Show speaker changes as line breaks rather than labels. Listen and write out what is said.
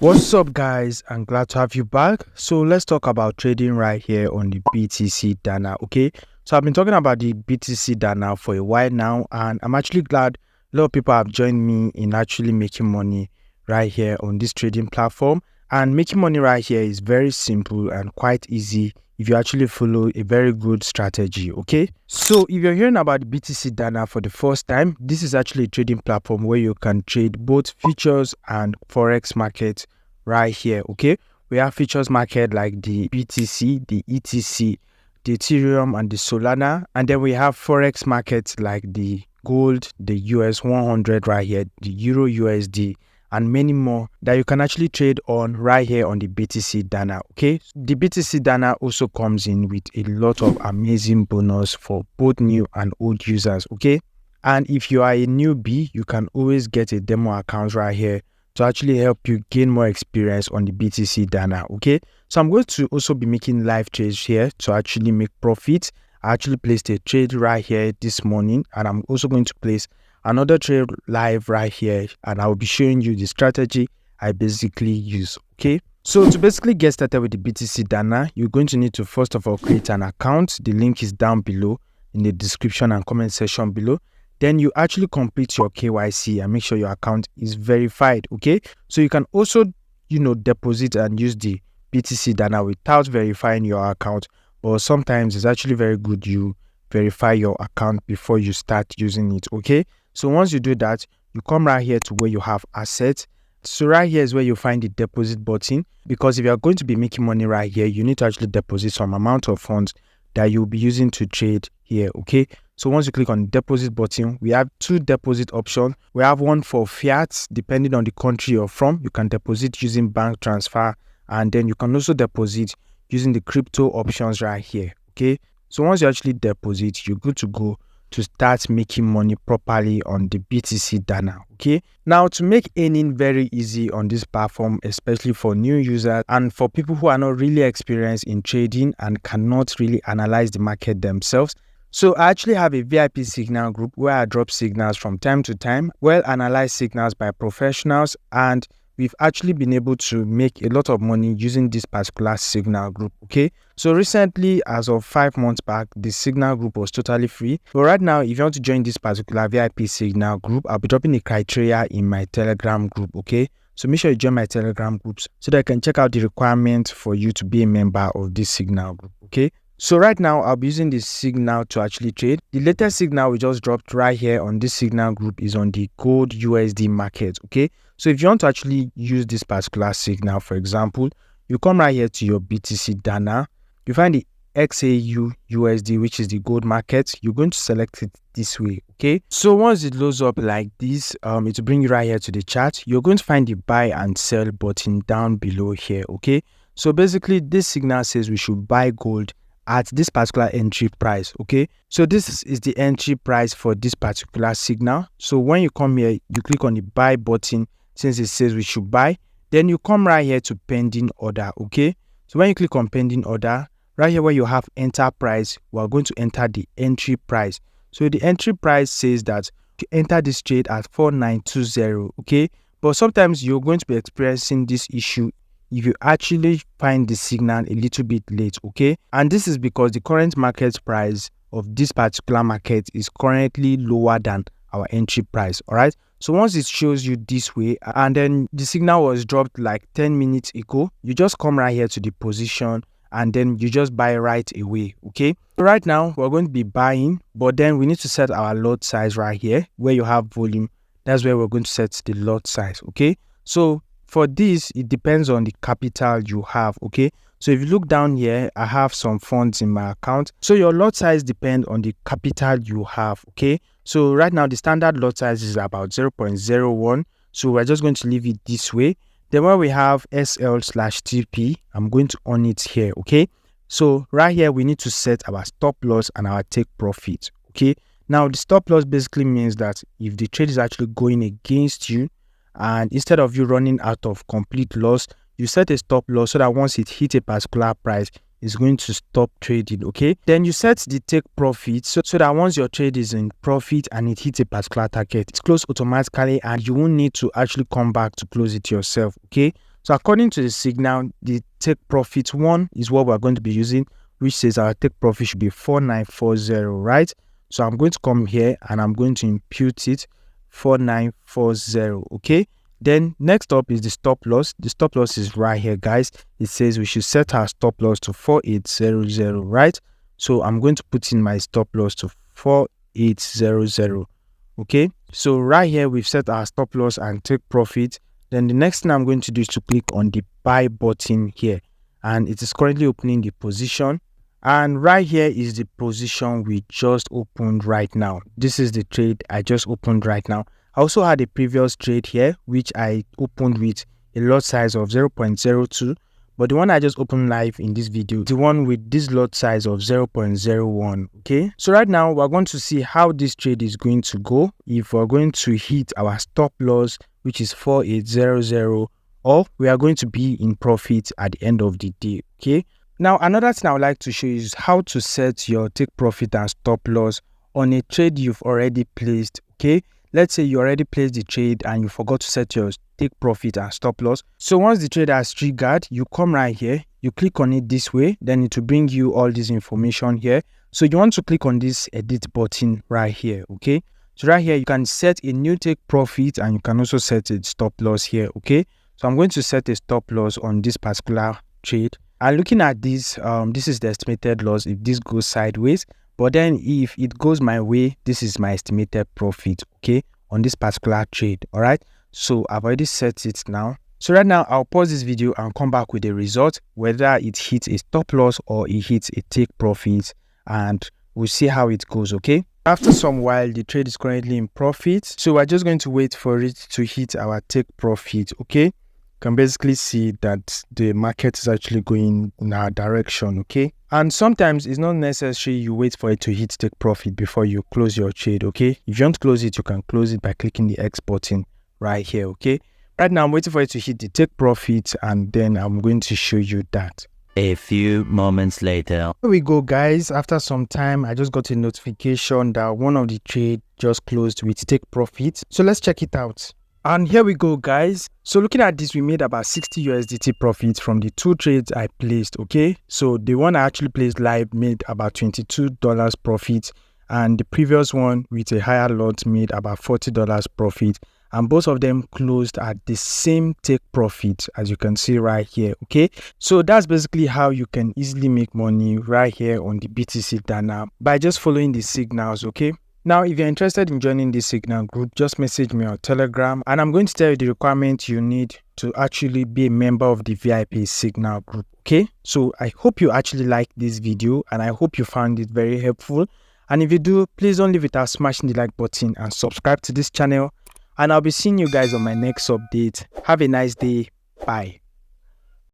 What's up guys, I'm glad to have you back. So let's talk about trading right here on the BTC Dana. Okay, so I've been talking about the BTC Dana for a while now, and I'm actually glad a lot of people have joined me in actually making money right here on this trading platform. And making money right here is very simple and quite easy if you actually follow a very good strategy. Okay, so if you're hearing about the BTC Dana for the first time, this is actually a trading platform where you can trade both futures and forex markets right here. Okay, we have futures market like the BTC, the ETC, the Ethereum, and the Solana, and then we have forex markets like the gold, the US 100 right here, the Euro USD, and many more that you can actually trade on right here on the BTC Dana. Okay, the BTC Dana also comes in with a lot of amazing bonus for both new and old users. Okay, and if you are a newbie, you can always get a demo account right here to actually help you gain more experience on the BTC Dana. Okay, so I'm going to also be making live trades here to actually make profits. I actually placed a trade right here this morning, and I'm also going to place another trade live right here, and I'll be showing you the strategy I basically use. Okay, so to basically get started with the BTC Dana, you're going to need to first of all create an account. The link is down below in the description and comment section below. Then you actually complete your KYC and make sure your account is verified. Okay, so you can also deposit and use the BTC Dana without verifying your account, but sometimes it's actually very good you verify your account before you start using it. Okay, so once you do that, you come right here to where you have assets. So right here is where you find the deposit button, because if you are going to be making money right here, you need to actually deposit some amount of funds that you'll be using to trade here. Okay, so once you click on the deposit button, we have two deposit options. We have one for fiat, depending on the country you're from. You can deposit using bank transfer, and then you can also deposit using the crypto options right here. Okay, so once you actually deposit, you're good to go to start making money properly on the BTC Dana. Okay, now to make earning very easy on this platform, especially for new users and for people who are not really experienced in trading and cannot really analyze the market themselves. So I actually have a VIP signal group where I drop signals from time to time, well analyzed signals by professionals, and we've actually been able to make a lot of money using this particular signal group. Okay, so recently, as of 5 months back, the signal group was totally free, but right now if you want to join this particular VIP signal group, I'll be dropping the criteria in my Telegram group. Okay, so make sure you join my Telegram groups so that I can check out the requirements for you to be a member of this signal group. Okay, so right now I'll be using this signal to actually trade. The latest signal we just dropped right here on this signal group is on the gold USD market. Okay, so if you want to actually use this particular signal, for example, you come right here to your BTC Dana, you find the XAU USD, which is the gold market. You're going to select it this way. Okay, so once it loads up like this, it will bring you right here to the chart. You're going to find the buy and sell button down below here. Okay, so basically this signal says we should buy gold at this particular entry price. Okay, so this is the entry price for this particular signal. So when you come here, you click on the buy button since it says we should buy. Then you come right here to pending order. Okay, so when you click on pending order, right here where you have enter price, we are going to enter the entry price. So the entry price says that you enter this trade at 4920. Okay, but sometimes you're going to be experiencing this issue if you actually find the signal a little bit late. Okay, and this is because the current market price of this particular market is currently lower than our entry price. All right, so once it shows you this way and then the signal was dropped like 10 minutes ago, you just come right here to the position and then you just buy right away. Okay, so right now we're going to be buying, but then we need to set our lot size right here where you have volume. That's where we're going to set the lot size. Okay, so for this, it depends on the capital you have. Okay, so if you look down here, I have some funds in my account. So your lot size depends on the capital you have. Okay, so right now the standard lot size is about 0.01. So we're just going to leave it this way. Then when we have SL/TP, I'm going to on it here. Okay, so right here we need to set our stop loss and our take profit. Okay, now the stop loss basically means that if the trade is actually going against you, and instead of you running out of complete loss, you set a stop loss so that once it hits a particular price, it's going to stop trading. Okay, then you set the take profit so that once your trade is in profit and it hits a particular target, it's closed automatically and you won't need to actually come back to close it yourself. Okay, So according to the signal, the take profit one is what we're going to be using, which says our take profit should be 4940, right? So I'm going to come here and I'm going to impute it 4940. Okay, then next up is the stop loss. The stop loss is right here, guys. It says we should set our stop loss to 4800, right? So I'm going to put in my stop loss to 4800. Okay, so right here we've set our stop loss and take profit. Then the next thing I'm going to do is to click on the buy button here, and it is currently opening the position. And right here is the position we just opened right now. This is the trade I just opened right now. I also had a previous trade here, which I opened with a lot size of 0.02. But the one I just opened live in this video, the one with this lot size of 0.01. Okay, so right now we're going to see how this trade is going to go. If we're going to hit our stop loss, which is 4800, or we are going to be in profit at the end of the day. Okay, now another thing I would like to show you is how to set your take profit and stop loss on a trade you've already placed. Okay, let's say you already placed the trade and you forgot to set your take profit and stop loss. So once the trade has triggered, you come right here, you click on it this way, then it will bring you all this information here. So you want to click on this edit button right here. Okay, so right here you can set a new take profit and you can also set a stop loss here. Okay, so I'm going to set a stop loss on this particular trade, and looking at this, this is the estimated loss if this goes sideways. But then if it goes my way, this is my estimated profit, okay, on this particular trade. All right, so I've already set it now. So right now I'll pause this video and come back with the result, whether it hits a stop loss or it hits a take profit, and we'll see how it goes. Okay, after some while, the trade is currently in profit, so we're just going to wait for it to hit our take profit. Okay, can basically see that the market is actually going in our direction. Okay, and sometimes it's not necessary you wait for it to hit take profit before you close your trade. Okay, if you want to close it, you can close it by clicking the X button right here. Okay, right now I'm waiting for it to hit the take profit, and then I'm going to show you that.
A few moments later.
Here we go, guys. After some time, I just got a notification that one of the trade just closed with take profit, so let's check it out. And here we go, guys. So looking at this, we made about 60 USDT profits from the two trades I placed. Okay, so the one I actually placed live made about $22 profit, and the previous one with a higher lot made about $40 profit, and both of them closed at the same take profit, as you can see right here. Okay, so that's basically how you can easily make money right here on the BTC Dana by just following the signals. Okay, now if you're interested in joining this signal group, just message me on Telegram, and I'm going to tell you the requirements you need to actually be a member of the VIP signal group. Okay, so I hope you actually like this video, and I hope you found it very helpful. And if you do, please don't leave without smashing the like button and subscribe to this channel, and I'll be seeing you guys on my next update. Have a nice day. Bye.